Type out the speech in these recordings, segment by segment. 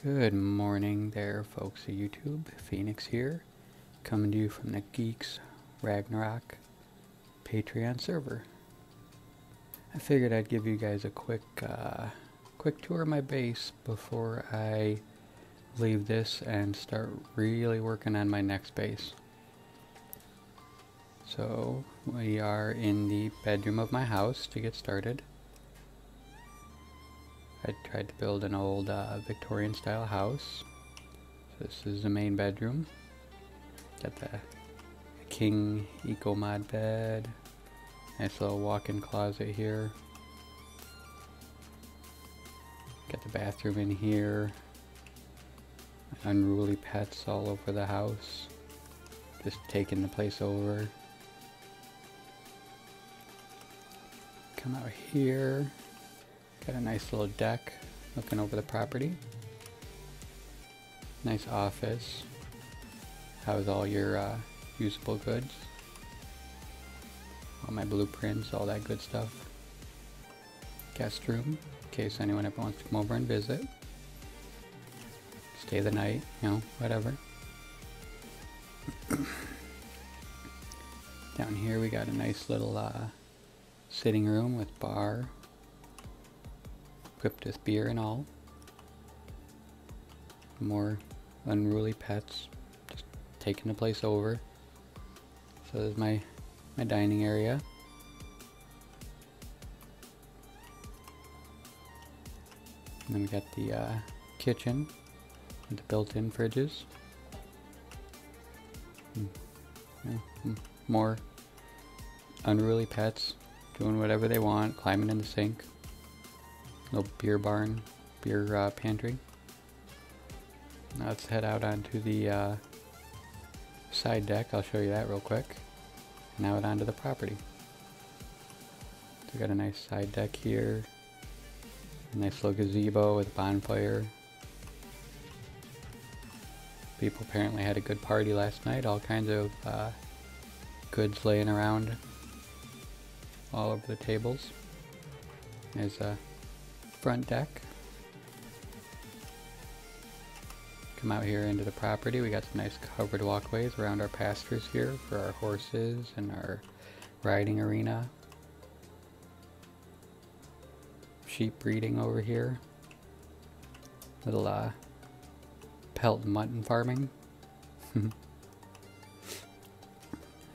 Good morning there, folks of YouTube. Phoenix here, coming to you from the Geeks Ragnarok Patreon server. I figured I'd give you guys a quick tour of my base before I leave this and start really working on my next base. So we are in the bedroom of my house to get started. I tried to build an old Victorian style house. So this is the main bedroom. Got the King Eco Mod bed. Nice little walk-in closet here. Got the bathroom in here. Unruly pets all over the house. Just taking the place over. Come out here. Got a nice little deck looking over the property. Nice office. House all your usable goods. All my blueprints, all that good stuff. Guest room, in case anyone ever wants to come over and visit. Stay the night, you know, whatever. Down here we got a nice little sitting room with bar. Equipped with beer and all. More unruly pets just taking the place over. So there's my dining area. And then we got the kitchen with the built-in fridges. More unruly pets doing whatever they want, climbing in the sink. Little beer barn, beer pantry. Now let's head out onto the side deck. I'll show you that real quick. Now out onto the property. So we got a nice side deck here. A nice little gazebo with a bonfire. People apparently had a good party last night. All kinds of goods laying around all over the tables. There's a front deck. Come out here into the property. We got some nice covered walkways around our pastures here for our horses and our riding arena. Sheep breeding over here. Little pelt mutton farming.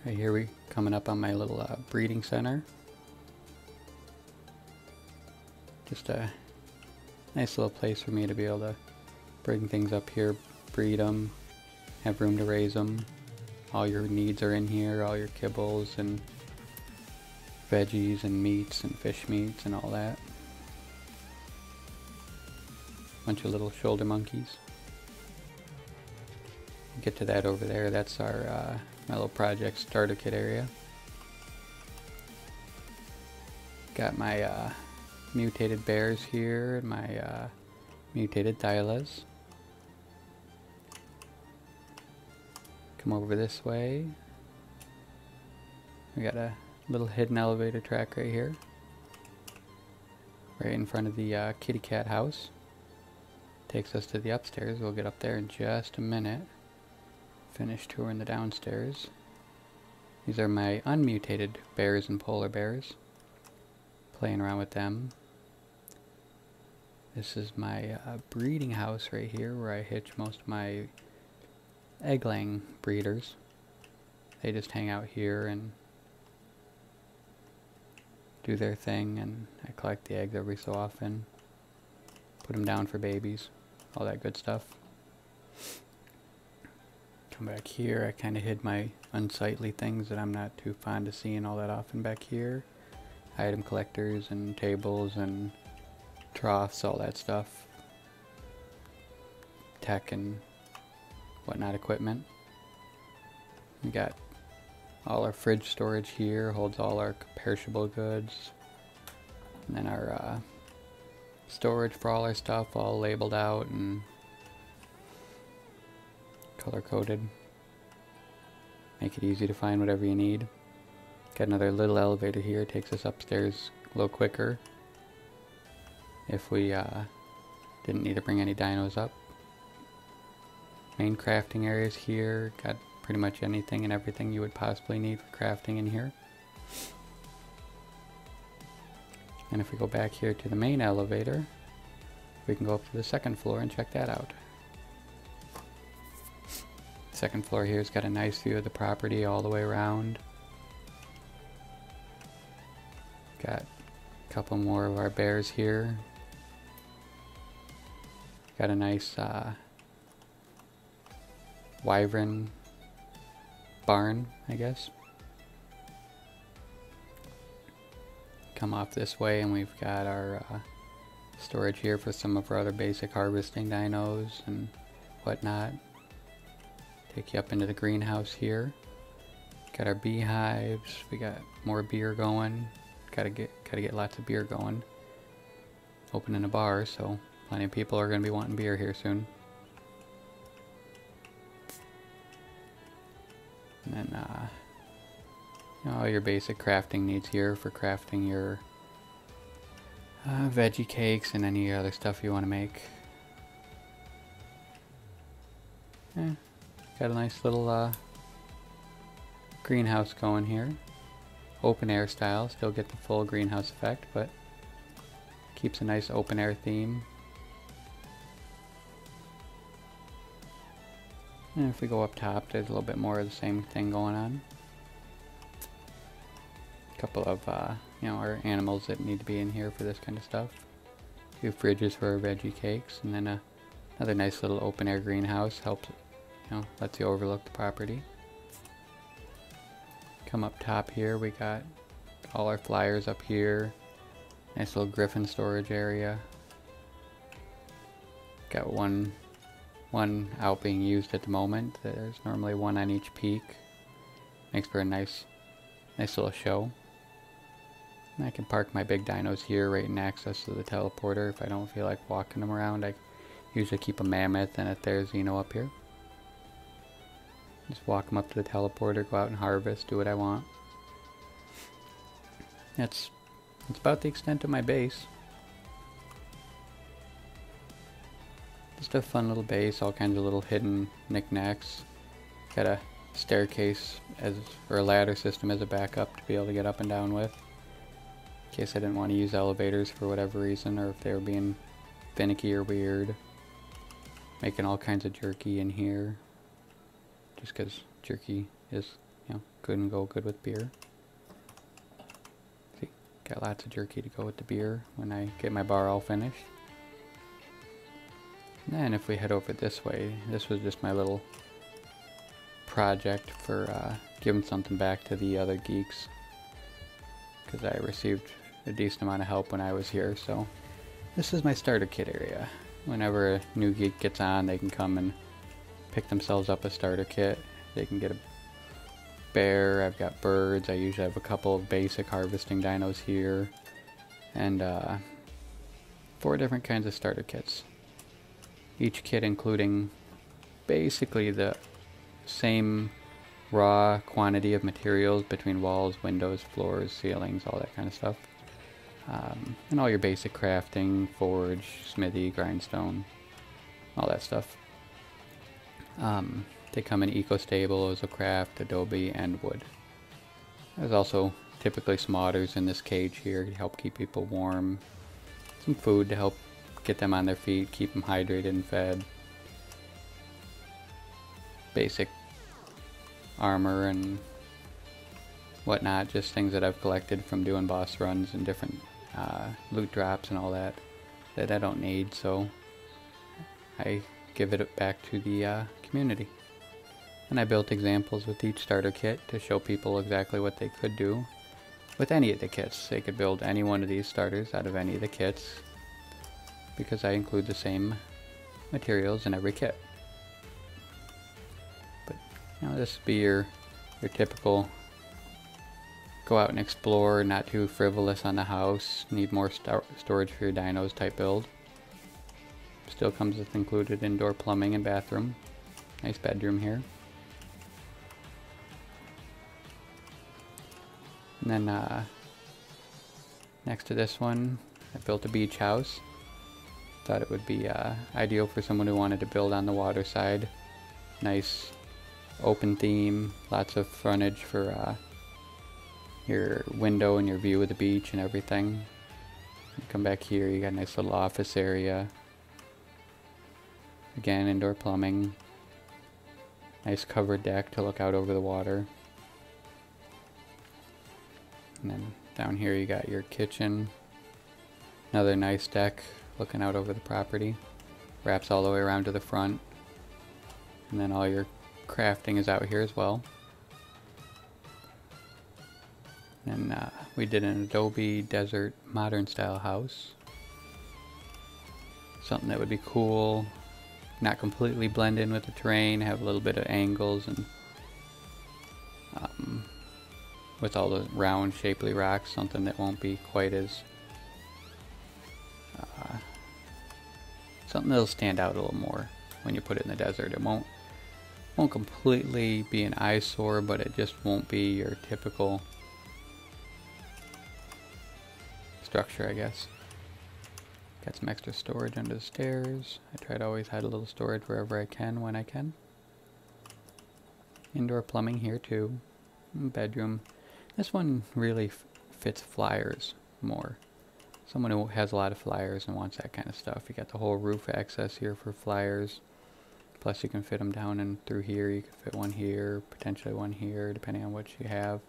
Right here we coming up on my little breeding center. Just a nice little place for me to be able to bring things up here, breed them, have room to raise them. All your needs are in here, all your kibbles and veggies and meats and fish meats and all that. Bunch of little shoulder monkeys. Get to that over there. That's our my little project starter kit area. Got my mutated bears here, and my mutated Thylas. Come over this way. We got a little hidden elevator track right here. Right in front of the kitty cat house. Takes us to the upstairs. We'll get up there in just a minute. Finish touring the downstairs. These are my unmutated bears and polar bears. Playing around with them. This is my breeding house right here where I hitch most of my egg-laying breeders. They just hang out here and do their thing, and I collect the eggs every so often. Put them down for babies. All that good stuff. Come back here. I kind of hid my unsightly things that I'm not too fond of seeing all that often back here. Item collectors and tables and troughs, all that stuff. Tech and whatnot equipment. We got all our fridge storage here, holds all our perishable goods. And then our storage for all our stuff, all labeled out and color coded. Make it easy to find whatever you need. Got another little elevator here, takes us upstairs a little quicker if we didn't need to bring any dinos up. main crafting areas here. Got pretty much anything and everything you would possibly need for crafting in here. And if we go back here to the main elevator, we can go up to the second floor and check that out. Second floor here's got a nice view of the property all the way around. Got a couple more of our bears here. Got a nice wyvern barn, I guess. Come off this way and we've got our storage here for some of our other basic harvesting dinos and whatnot. Take you up into the greenhouse here. Got our beehives. We got more beer going. Gotta get lots of beer going. Opening a bar, so plenty of people are gonna be wanting beer here soon. And then all your basic crafting needs here for crafting your veggie cakes and any other stuff you want to make. Yeah, got a nice little greenhouse going here. Open air style, still get the full greenhouse effect, but keeps a nice open air theme. And if we go up top, there's a little bit more of the same thing going on. Couple of our animals that need to be in here for this kind of stuff. 2 fridges for our veggie cakes, and then another nice little open air greenhouse. Helps, lets you overlook the property. Come up top here, we got all our flyers up here. Nice little griffin storage area. Got one out being used at the moment. There's normally 1 on each peak. Makes for a nice little show. And I can park my big dinos here right in access to the teleporter if I don't feel like walking them around. I usually keep a mammoth and a Therizino up here. Just walk them up to the teleporter, go out and harvest, do what I want. That's about the extent of my base. Just a fun little base, all kinds of little hidden knickknacks. Got a staircase or a ladder system as a backup to be able to get up and down with. In case I didn't want to use elevators for whatever reason, or if they were being finicky or weird. Making all kinds of jerky in here. Just because jerky is, good and go good with beer. See, got lots of jerky to go with the beer when I get my bar all finished. And then if we head over this way, this was just my little project for giving something back to the other geeks. Because I received a decent amount of help when I was here, so this is my starter kit area. Whenever a new geek gets on, they can come and pick themselves up a starter kit. They can get a bear, I've got birds, I usually have a couple of basic harvesting dinos here, and 4 different kinds of starter kits. Each kit including basically the same raw quantity of materials between walls, windows, floors, ceilings, all that kind of stuff. And all your basic crafting, forge, smithy, grindstone, all that stuff. They come in eco-stable, Ozocraft, Adobe, and wood. There's also typically some otters in this cage here to help keep people warm. Some food to help get them on their feet, keep them hydrated and fed. Basic armor and whatnot, just things that I've collected from doing boss runs and different loot drops and all that I don't need, so I give it back to the community. And I built examples with each starter kit to show people exactly what they could do with any of the kits. They could build any one of these starters out of any of the kits because I include the same materials in every kit. But this would be your typical go out and explore, not too frivolous on the house, need more storage for your dinos type build. Still comes with included indoor plumbing and bathroom. Nice bedroom here. And then next to this one, I built a beach house. Thought it would be ideal for someone who wanted to build on the water side. Nice open theme, lots of frontage for your window and your view of the beach and everything. You come back here, you got a nice little office area. Again, indoor plumbing. Nice covered deck to look out over the water. And then down here you got your kitchen. Another nice deck looking out over the property. Wraps all the way around to the front. And then all your crafting is out here as well. And we did an Adobe Desert modern style house. Something that would be cool, not completely blend in with the terrain, have a little bit of angles, and with all the round shapely rocks, something that won't be quite as something that'll stand out a little more when you put it in the desert. It won't completely be an eyesore, but it just won't be your typical structure, I guess. Got some extra storage under the stairs. I try to always hide a little storage wherever I can when I can. Indoor plumbing here too. Bedroom. This one really fits flyers more. Someone who has a lot of flyers and wants that kind of stuff. You got the whole roof access here for flyers. Plus you can fit them down and through here. You can fit one here, potentially one here, depending on what you have.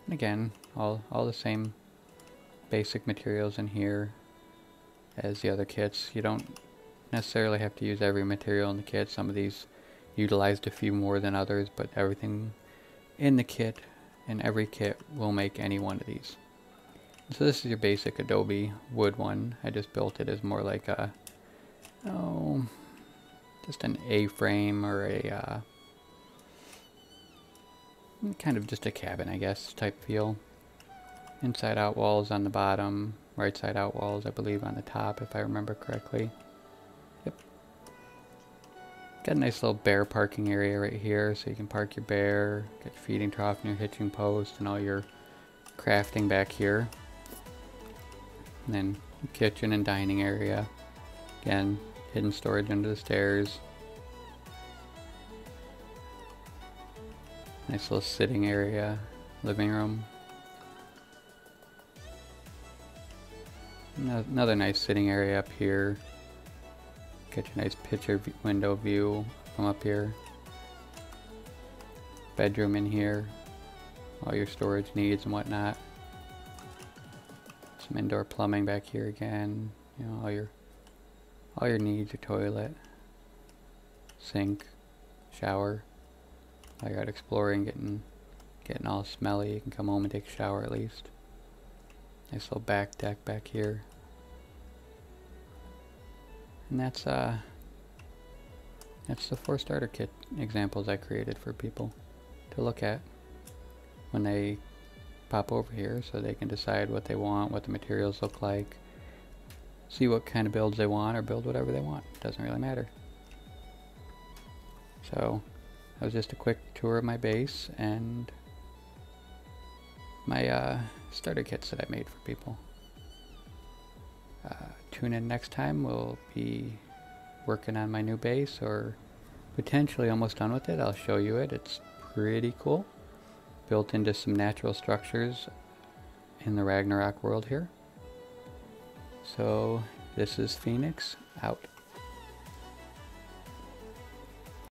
And again, all the same basic materials in here as the other kits. You don't necessarily have to use every material in the kit. Some of these utilized a few more than others, but everything in the kit, in every kit, will make any one of these. So this is your basic Adobe wood one. I just built it as more like a, just an A-frame or a, kind of just a cabin, I guess, type feel. Inside out walls on the bottom, right side out walls, I believe, on the top, if I remember correctly. Yep. Got a nice little bear parking area right here, so you can park your bear, get your feeding trough and your hitching post, and all your crafting back here. And then kitchen and dining area. Again, hidden storage under the stairs. Nice little sitting area, living room. Another nice sitting area up here. Get your nice picture window view from up here. Bedroom in here. All your storage needs and whatnot. Some indoor plumbing back here again. You know, all your needs, your toilet, sink, shower. While you're out exploring, getting all smelly, you can come home and take a shower at least. Nice little back deck back here. And that's the 4 starter kit examples I created for people to look at when they pop over here, so they can decide what they want, what the materials look like, see what kind of builds they want, or build whatever they want. Doesn't really matter. So that was just a quick tour of my base and my starter kits that I made for people. Tune in next time. We'll be working on my new base, or potentially almost done with it. I'll show you it. It's pretty cool. Built into some natural structures in the Ragnarok world here. So this is Phoenix, out.